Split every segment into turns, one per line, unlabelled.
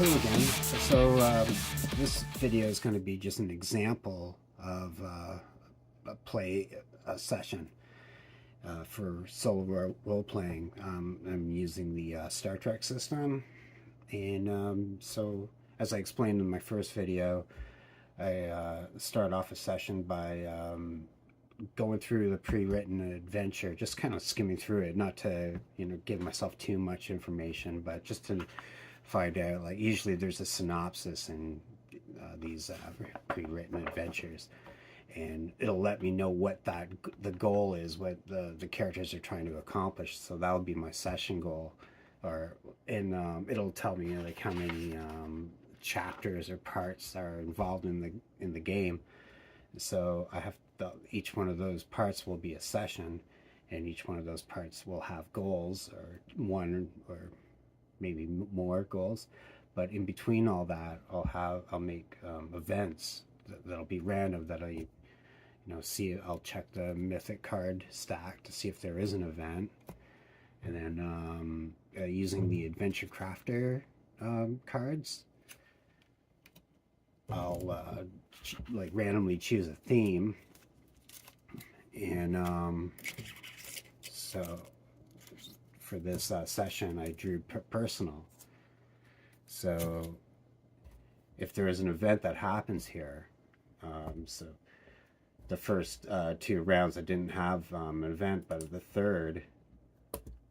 Hello again. This video is going to be just an example of a play session for solo role playing. I'm using the Star Trek system, and as I explained in my first video, I start off a session by going through the pre-written adventure, just kind of skimming through it, not to give myself too much information, but just to find out, like, usually there's a synopsis in these pre-written adventures, and it'll let me know what the goal is, what the characters are trying to accomplish. So that'll be my session goal, and it'll tell me like how many chapters or parts are involved in the game. So each one of those parts will be a session, and each one of those parts will have goals, or one or maybe more goals. But in between all that, I'll make events that'll be random, that I'll check the mythic card stack to see if there is an event, and then using the adventure crafter cards, I'll like randomly choose a theme. And so for this session, I drew personal. So if there is an event that happens here, so the first two rounds I didn't have an event, but the third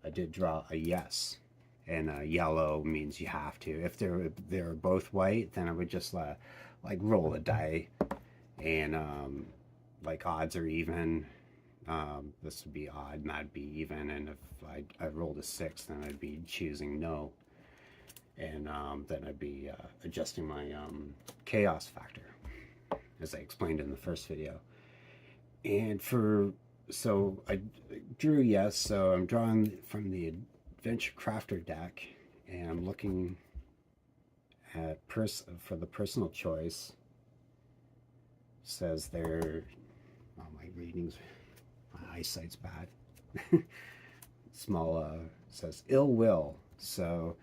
I did draw a yes, and yellow means you have to. If they're both white, then I would just like roll a die, and like odds are even. This would be odd and that'd be even, and if I rolled a 6, then I'd be choosing no, and then I'd be adjusting my chaos factor, as I explained in the first video. And so I drew yes, so I'm drawing from the Adventure Crafter deck, and I'm looking at for the personal choice. Says there, oh, my readings, my eyesight's bad. Small says ill will. So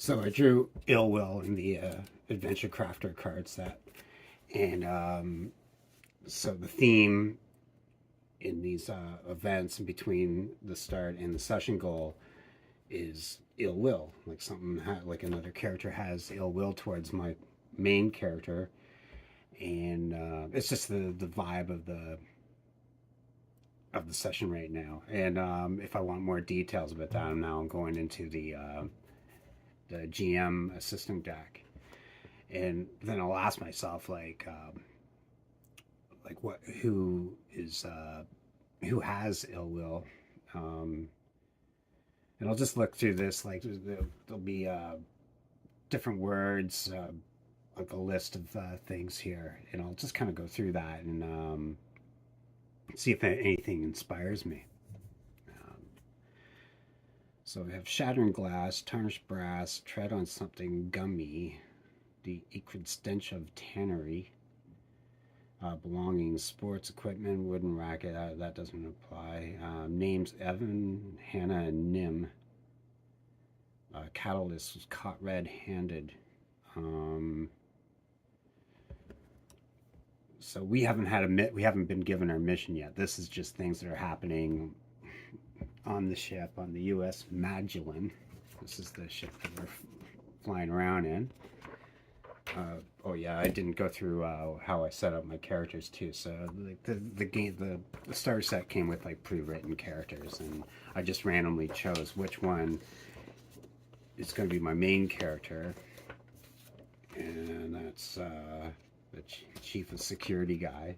I drew ill will in the Adventure Crafter card set, and so the theme in these events in between the start and the session goal is ill will, like something like another character has ill will towards my main character, and it's just the vibe of the session right now. And if I want more details about that, I'm going into the GM assistant deck, and then I'll ask myself like who has ill will, and I'll just look through this. Like there'll be different words, like a list of things here, and I'll just kind of go through that and see if anything inspires me. So we have shattering glass, tarnished brass, tread on something gummy, the acrid stench of tannery, belongings, sports equipment, wooden racket, that doesn't apply. Names Evan, Hannah, and Nim. Catalyst was caught red-handed. So we haven't been given our mission yet. This is just things that are happening on the ship, on the U.S. Magellan. This is the ship that we're flying around in. Oh yeah, I didn't go through how I set up my characters too. So like the starter set came with like pre-written characters, and I just randomly chose which one is going to be my main character, and that's the chief of security guy.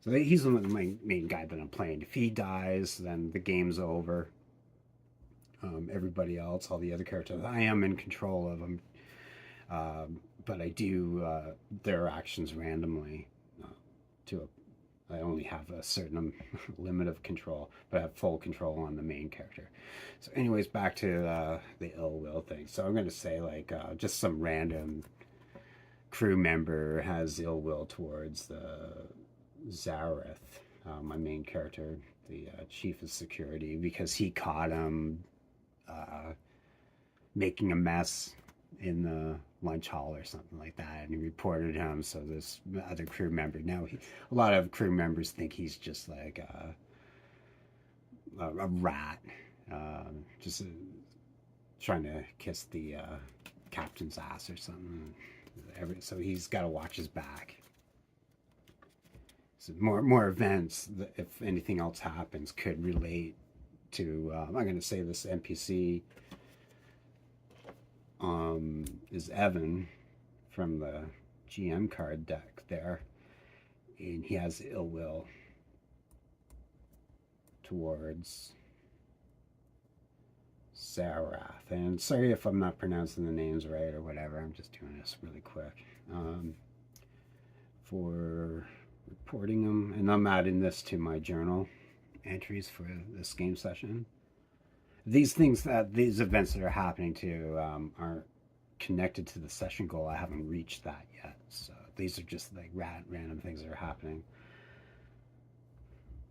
So he's the main guy that I'm playing. If he dies, then the game's over. Everybody else, all the other characters, I am in control of them, but I do their actions randomly. I only have a certain limit of control, but I have full control on the main character. So anyways, back to the ill will thing. So I'm going to say like just some random crew member has ill will towards the Zareth, my main character, the chief of security, because he caught him making a mess in the lunch hall or something like that, and he reported him. So this other crew member, now a lot of crew members think he's just like a rat, just trying to kiss the captain's ass or something. So he's got to watch his back. So more events, if anything else happens, could relate to. I'm going to say this NPC is Evan from the GM card deck there, and he has ill will towards Sarath. And sorry if I'm not pronouncing the names right or whatever. I'm just doing this really quick for reporting them, and I'm adding this to my journal entries for this game session. These events that are happening to aren't connected to the session goal. I haven't reached that yet, so these are just like random things that are happening.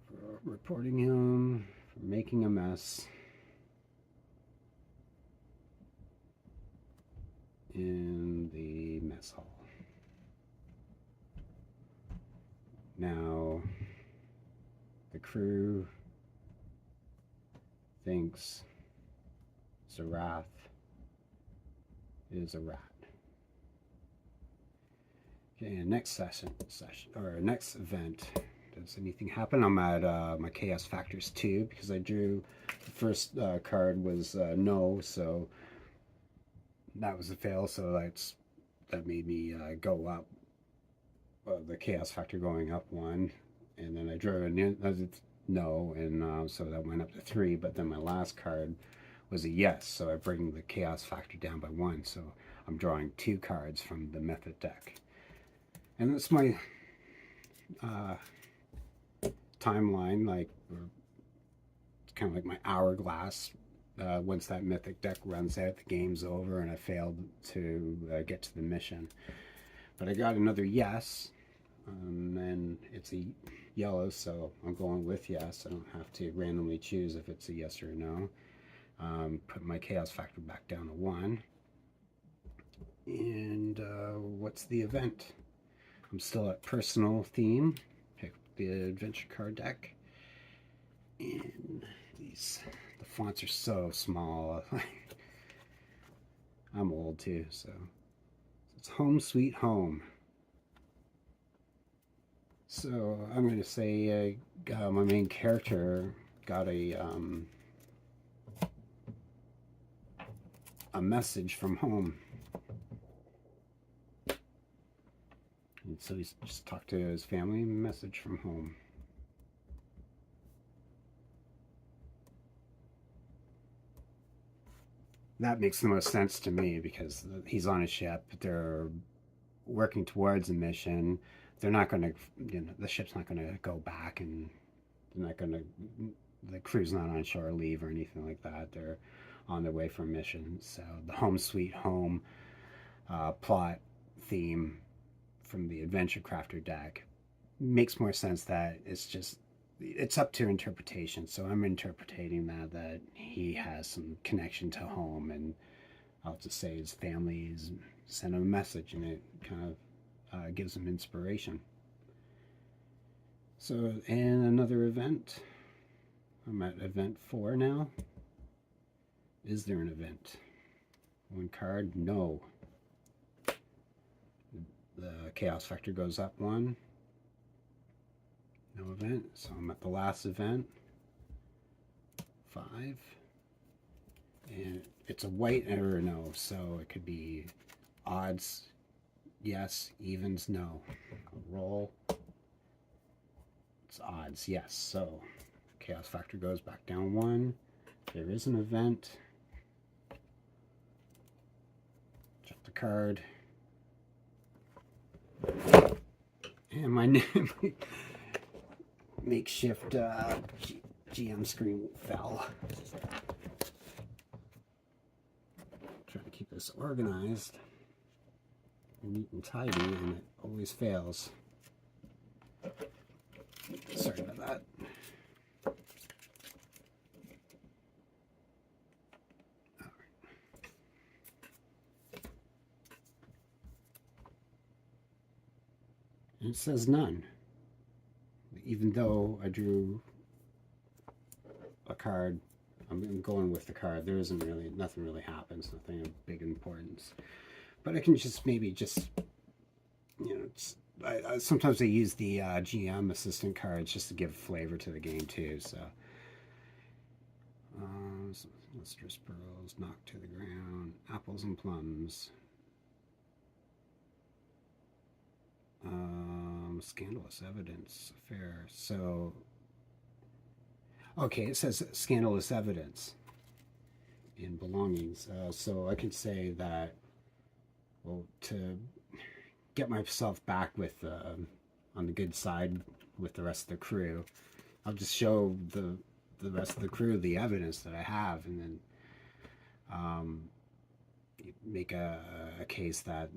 For reporting him, for making a mess in the mess hall. Now, the crew thinks Sarath is a rat. Okay, and next session or next event, does anything happen? I'm at my Chaos Factors 2 because I drew the first card was no, so that was a fail. So that made me go up. The Chaos Factor going up 1, and then I drew a no, and so that went up to 3. But then my last card was a yes, so I bring the Chaos Factor down by 1. So I'm drawing 2 cards from the Mythic deck, and that's my timeline. Like it's kind of like my hourglass. Once that Mythic deck runs out, the game's over, and I failed to get to the mission. But I got another yes, and it's a yellow, so I'm going with yes. I don't have to randomly choose if it's a yes or a no. Put my Chaos Factor back down to 1. And what's the event? I'm still at personal theme. Pick the adventure card deck. And the fonts are so small. I'm old too, so it's Home Sweet Home. So I'm going to say my main character got a message from home. And so he's just talked to his family, message from home. That makes the most sense to me because he's on a ship. They're working towards a mission. They're not going to, the ship's not going to go back, and they're not going to, the crew's not on shore leave or anything like that. They're on their way for a mission. So the Home Sweet Home plot theme from the Adventure Crafter deck makes more sense. That it's up to interpretation. So I'm interpreting that he has some connection to home, and I'll just say his family's sent him a message, and it kind of gives him inspiration. So, and another event. I'm at event 4 now. Is there an event? 1 card, no. The Chaos Factor goes up 1. No event. So I'm at the last event. 5. And it's a white or no, so it could be odds, yes, evens, no. Roll. It's odds, yes. So Chaos Factor goes back down 1. There is an event. Check the card. And my name, makeshift GM screen fell. Trying to keep this organized and neat and tidy, and it always fails. Sorry about that. And it says none. Even though I drew a card, I'm going with the card. There isn't really, nothing really happens, nothing of big importance. But I can just maybe just, you know, sometimes I use the GM assistant cards just to give flavor to the game too. So, lustrous pearls knocked to the ground, apples and plums. Scandalous evidence affair. So, okay, it says scandalous evidence in belongings. So I could say that, well, to get myself back with on the good side with the rest of the crew, I'll just show the rest of the crew the evidence that I have, and then make a case that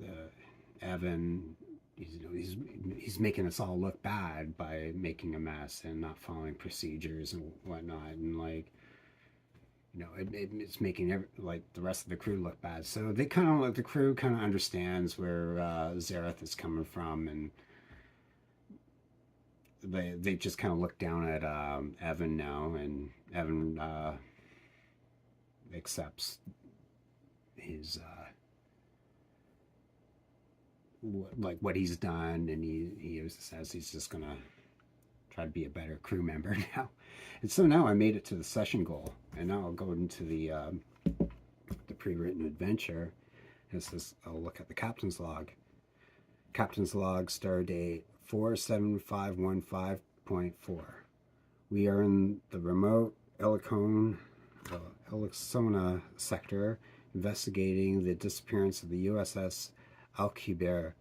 Evan, he's making us all look bad by making a mess and not following procedures and whatnot, and like, you know, it's making like the rest of the crew look bad. So they kind of, like, the crew kind of understands where Zareth is coming from, and they just kind of look down at Evan now, and Evan accepts his what he's done, and he says he's just gonna try to be a better crew member now. And so now I made it to the session goal, and now I'll go into the pre-written adventure. And it says I'll look at the captain's log. Captain's log, star date 47515.4. We are in the remote Ellicona sector, investigating the disappearance of the USS Alcubierre.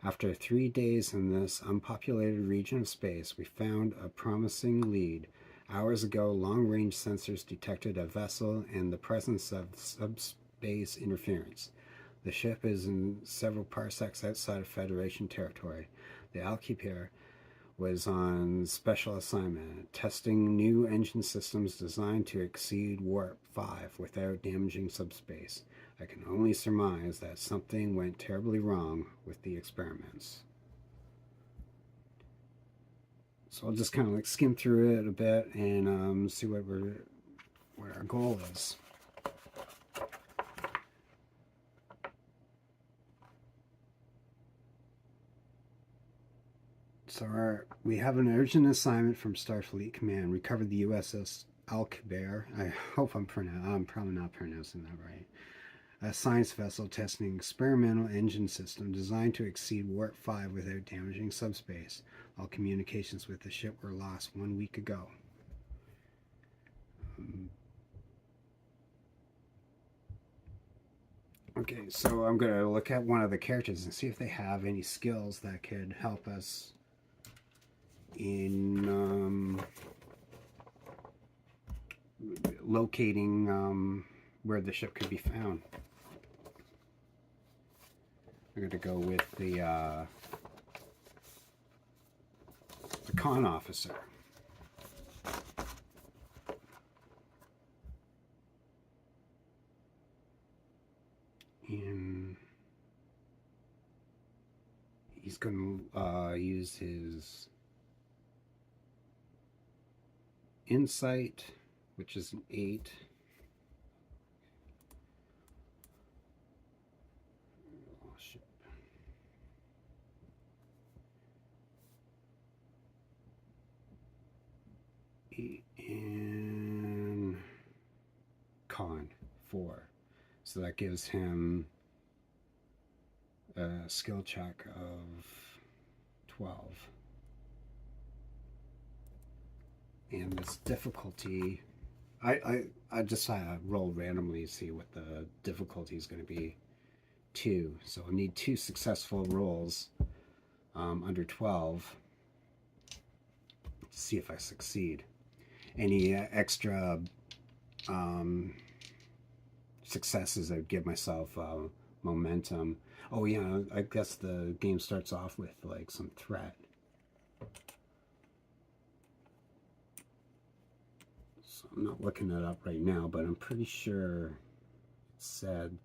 After 3 days in this unpopulated region of space, we found a promising lead. Hours ago, long-range sensors detected a vessel and the presence of subspace interference. The ship is in several parsecs outside of Federation territory. The Alcubierre was on special assignment, testing new engine systems designed to exceed warp 5 without damaging subspace. I can only surmise that something went terribly wrong with the experiments. So I'll just kind of like skim through it a bit and see what our goal is. So we have an urgent assignment from Starfleet Command. Recover the USS Alcubierre. I hope I'm probably not pronouncing that right. A science vessel testing experimental engine system designed to exceed warp 5 without damaging subspace. All communications with the ship were lost 1 week ago. Okay, so I'm going to look at one of the characters and see if they have any skills that could help us in locating where the ship could be found. I'm going to go with the con officer. And he's going to use his insight, which is an 8. And con 4. So that gives him a skill check of 12. And this difficulty, I just roll randomly to see what the difficulty is going to be. 2. So I need 2 successful rolls under 12 to see if I succeed. Any extra successes, I give myself momentum. Oh yeah, I guess the game starts off with like some threat. So I'm not looking it up right now, but I'm pretty sure it said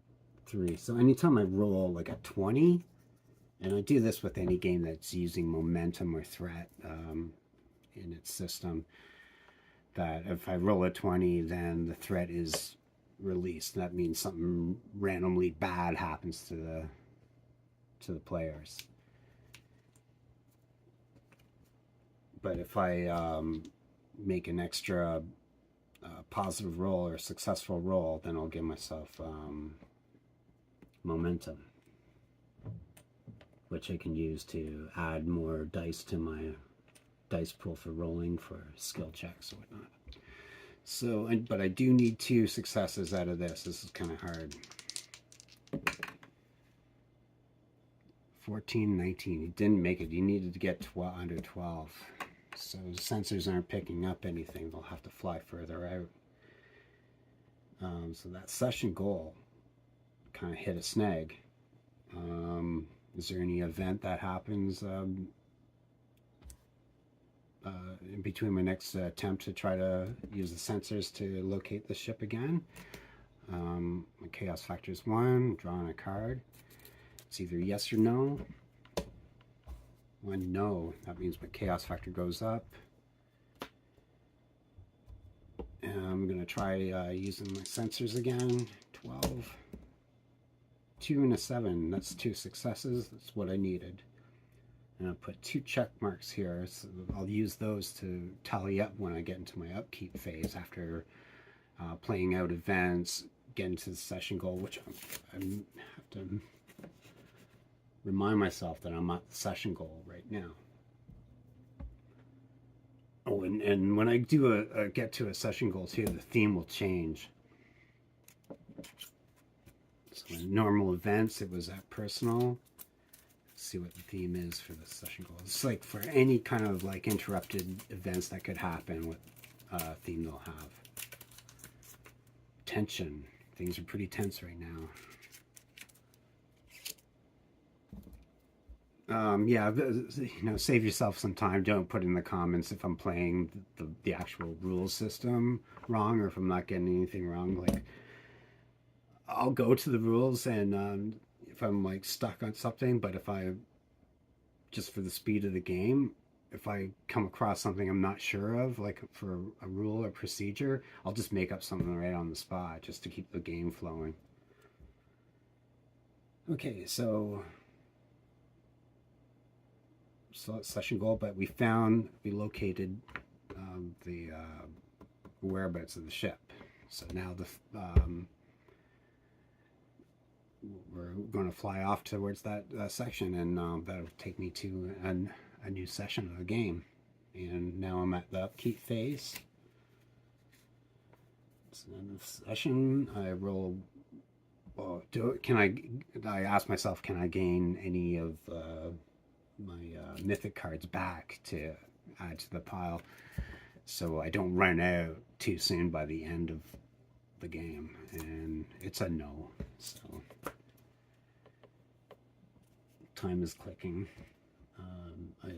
3. So anytime I roll like a 20, And I do this with any game that's using momentum or threat in its system, that if I roll a 20, then the threat is released. That means something randomly bad happens to the players. But if I make an extra positive roll or successful roll, then I'll give myself momentum, which I can use to add more dice to my dice pool for rolling for skill checks or whatnot. So, but I do need 2 successes out of this. This is kind of hard. 14, 19. He didn't make it. He needed to get under 12. So the sensors aren't picking up anything. They'll have to fly further out. So that session goal kind of hit a snag. Is there any event that happens in between my next attempt to try to use the sensors to locate the ship again? My chaos factor is 1. Drawing a card. It's either yes or no. When no, that means my chaos factor goes up. And I'm going to try using my sensors again. 12. 2 and a 7. That's 2 successes. That's what I needed. And I'll put 2 check marks here. So I'll use those to tally up when I get into my upkeep phase after playing out events, getting to the session goal, which I have to remind myself that I'm at the session goal right now. Oh, and when I do get to a session goal too, the theme will change. So in normal events, it was at personal. Let's see what the theme is for the session goal. It's like for any kind of like interrupted events that could happen, what theme they'll have. Tension. Things are pretty tense right now. Yeah, save yourself some time. Don't put in the comments if I'm playing the actual rules system wrong, or if I'm not getting anything wrong. Like, I'll go to the rules and if I'm like stuck on something, but if I, just for the speed of the game, if I come across something I'm not sure of, like for a rule or procedure, I'll just make up something right on the spot just to keep the game flowing. Okay, so session goal, but we located the whereabouts of the ship. So now we're going to fly off towards that section, and that'll take me to a new session of the game. And now I'm at the upkeep phase. So in the session, I roll. Well, I ask myself, can I gain any of my mythic cards back to add to the pile, so I don't run out too soon by the end of the game? And it's a no. So time is clicking. I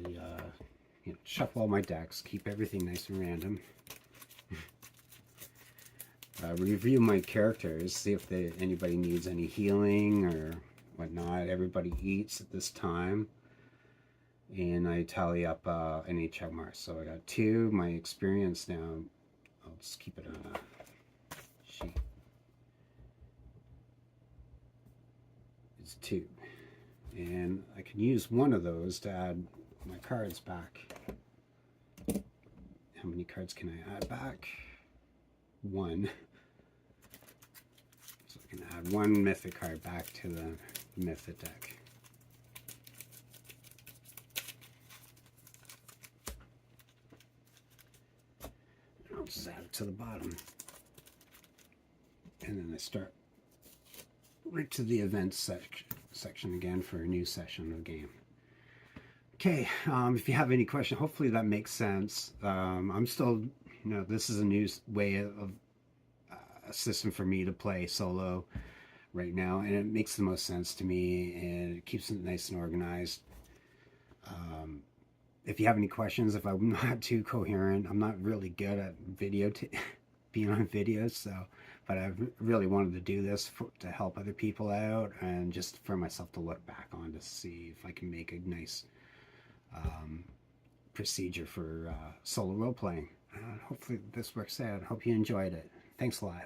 shuffle all my decks, keep everything nice and random. Review my characters, see if anybody needs any healing or whatnot. Everybody eats at this time. And I tally up any check marks. So I got 2. My experience now, I'll just keep it on a sheet. It's 2. And I can use one of those to add my cards back. How many cards can I add back? 1. So I can add 1 mythic card back to the mythic deck. I'll just add it to the bottom. And then I start right to the events section again for a new session of the game. Okay, if you have any question, hopefully that makes sense. I'm still, this is a new way of a system for me to play solo right now, and it makes the most sense to me, and it keeps it nice and organized. If you have any questions, if I'm not too coherent, I'm not really good at being on videos. So, but I really wanted to do this to help other people out, and just for myself to look back on to see if I can make a nice um, procedure for solo role playing. Hopefully this works out. Hope you enjoyed it. Thanks a lot.